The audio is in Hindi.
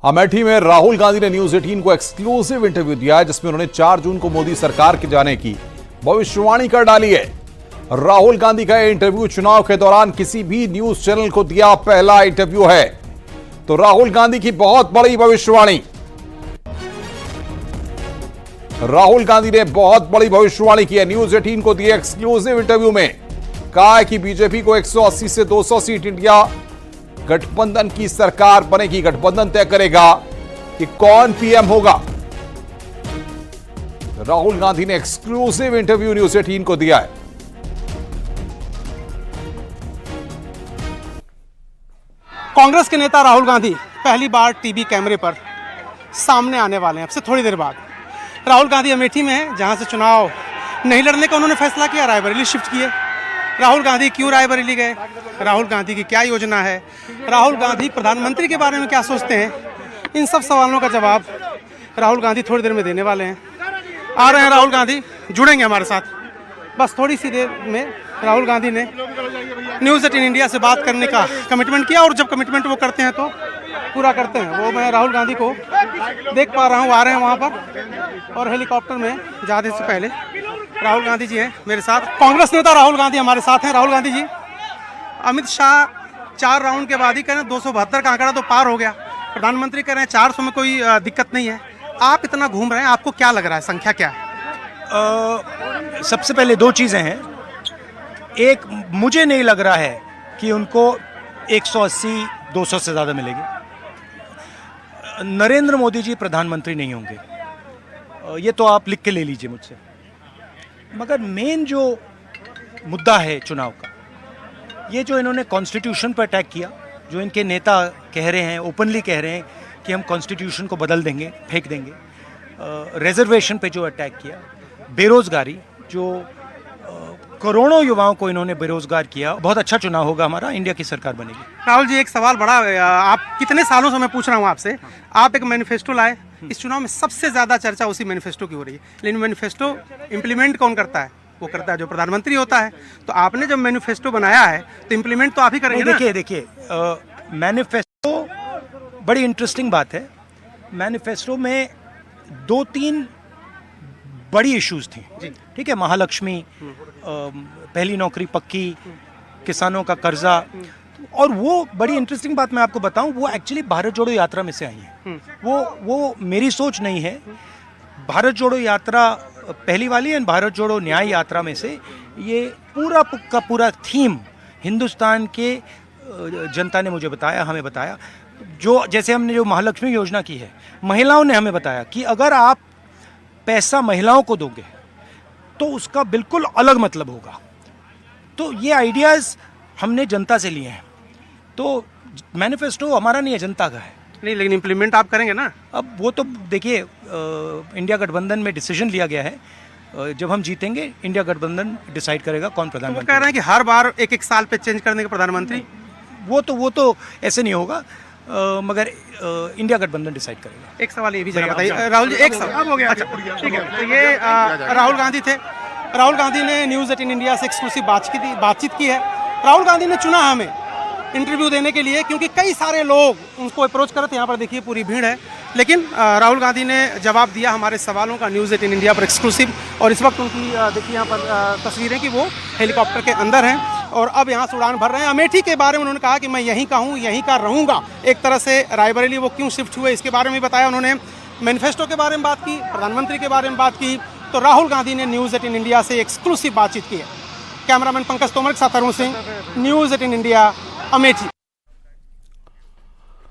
अमेठी में राहुल गांधी ने न्यूज 18 को एक्सक्लूसिव इंटरव्यू दिया है, जिसमें उन्होंने 4 जून को मोदी सरकार के जाने की भविष्यवाणी कर डाली है। राहुल गांधी का यह इंटरव्यू चुनाव के दौरान किसी भी न्यूज चैनल को दिया पहला इंटरव्यू है। तो राहुल गांधी की बहुत बड़ी भविष्यवाणी, राहुल गांधी ने बहुत बड़ी भविष्यवाणी की है। न्यूज 18 को दिए एक्सक्लूसिव इंटरव्यू में कहा है कि बीजेपी को 180 से 200 सीट इंडिया गठबंधन की सरकार बनेगी। गठबंधन तय करेगा कि कौन पीएम होगा। राहुल गांधी ने एक्सक्लूसिव इंटरव्यू न्यूज 18 को दिया है। कांग्रेस के नेता राहुल गांधी पहली बार टीवी कैमरे पर सामने आने वाले हैं अब से थोड़ी देर बाद। राहुल गांधी अमेठी में है, जहां से चुनाव नहीं लड़ने का उन्होंने फैसला किया, रायबरेली शिफ्ट किए। राहुल गांधी क्यों रायबरेली गए, राहुल गांधी की क्या योजना है, राहुल गांधी प्रधानमंत्री के बारे में क्या सोचते हैं, इन सब सवालों का जवाब राहुल गांधी थोड़ी देर में देने वाले हैं। आ रहे हैं राहुल गांधी, जुड़ेंगे हमारे साथ। बस थोड़ी सी देर में राहुल गांधी ने न्यूज़ 18 इंडिया से बात करने का कमिटमेंट किया, और जब कमिटमेंट वो करते हैं तो पूरा करते हैं। वो मैं राहुल गांधी को देख पा रहा हूँ, आ रहे हैं वहाँ पर, और हेलीकॉप्टर में जाने से पहले राहुल गांधी जी हैं मेरे साथ। कांग्रेस नेता राहुल गांधी हमारे साथ हैं। राहुल गांधी जी, अमित शाह 4 राउंड के बाद ही कह रहे हैं 272 का आंकड़ा तो पार हो गया, प्रधानमंत्री कह रहे हैं 400 में कोई दिक्कत नहीं है। आप इतना घूम रहे हैं, आपको क्या लग रहा है, संख्या क्या है? सबसे पहले 2 चीज़ें हैं। एक, मुझे नहीं लग रहा है कि उनको 180-200 से ज़्यादा मिलेगी। नरेंद्र मोदी जी प्रधानमंत्री नहीं होंगे, ये तो आप लिख के ले लीजिए मुझसे। मगर मेन जो मुद्दा है चुनाव का, ये जो इन्होंने कॉन्स्टिट्यूशन पर अटैक किया, जो इनके नेता कह रहे हैं, ओपनली कह रहे हैं कि हम कॉन्स्टिट्यूशन को बदल देंगे, फेंक देंगे। रिजर्वेशन पे जो अटैक किया, बेरोजगारी, जो करोड़ों युवाओं को इन्होंने बेरोजगार किया। बहुत अच्छा चुनाव होगा हमारा, इंडिया की सरकार बनेगी। राहुल जी, एक सवाल बड़ा, आप कितने सालों से मैं पूछ रहा हूँ आपसे, आप एक मैनिफेस्टो लाए, इस चुनाव में सबसे ज्यादा चर्चा उसी मैनिफेस्टो की हो रही है, लेकिन मैनिफेस्टो इम्प्लीमेंट कौन करता है? वो करता है जो प्रधानमंत्री होता है। तो आपने जब मैनिफेस्टो बनाया है तो इम्प्लीमेंट तो आप ही करेंगे। देखिए मैनिफेस्टो बड़ी इंटरेस्टिंग बात है। मैनिफेस्टो में 2-3 बड़ी इश्यूज थी, ठीक है। महालक्ष्मी, पहली नौकरी पक्की, किसानों का कर्जा, और वो बड़ी इंटरेस्टिंग बात मैं आपको बताऊं, वो एक्चुअली भारत जोड़ो यात्रा में से आई है। वो मेरी सोच नहीं है। भारत जोड़ो यात्रा पहली वाली है, भारत जोड़ो न्याय यात्रा में से ये पूरा का पूरा थीम हिंदुस्तान के जनता ने मुझे बताया, हमें बताया। जो जैसे हमने जो महालक्ष्मी योजना की है, महिलाओं ने हमें बताया कि अगर आप पैसा महिलाओं को दोगे तो उसका बिल्कुल अलग मतलब होगा। तो ये आइडियाज़ हमने जनता से लिए हैं। तो मैनिफेस्टो हमारा नहीं है, जनता का है। नहीं, लेकिन इम्प्लीमेंट आप करेंगे ना? अब वो तो देखिए, इंडिया गठबंधन में डिसीजन लिया गया है, जब हम जीतेंगे इंडिया गठबंधन डिसाइड करेगा कौन प्रधानमंत्री। तो कह रहे हैं कि हर बार 1-1 साल पे चेंज करने का प्रधानमंत्री। वो तो ऐसे नहीं होगा, मगर इंडिया गठबंधन डिसाइड करेगा। एक सवाल ये भी जरा बताइए राहुल जी, एक सवाल हो गया। अच्छा, ठीक है। तो ये राहुल गांधी थे। राहुल गांधी ने न्यूज़ 18 इंडिया से एक्सक्लूसिव बातचीत की है। राहुल गांधी ने चुना हमें इंटरव्यू देने के लिए, क्योंकि कई सारे लोग उनको अप्रोच कर रहे थे। यहाँ पर देखिए पूरी भीड़ है, लेकिन राहुल गांधी ने जवाब दिया हमारे सवालों का न्यूज़ 18 इंडिया पर एक्सक्लूसिव। और इस वक्त उनकी देखिए यहाँ पर तस्वीरें कि वो हेलीकॉप्टर के अंदर हैं और अब यहाँ से उड़ान भर रहे हैं। अमेठी के बारे में उन्होंने कहा कि मैं यहीं का हूँ, यहीं का रहूँगा। एक तरह से रायबरेली वो क्यों शिफ्ट हुए इसके बारे में बताया उन्होंने। मैनिफेस्टो के बारे में बात की, प्रधानमंत्री के बारे में बात की। तो राहुल गांधी ने न्यूज़ 18 इंडिया से एक्सक्लूसिव बातचीत की है। कैमरामैन पंकज तोमर के साथ अरुण सिंह, न्यूज़ 18 इंडिया, अमेठी।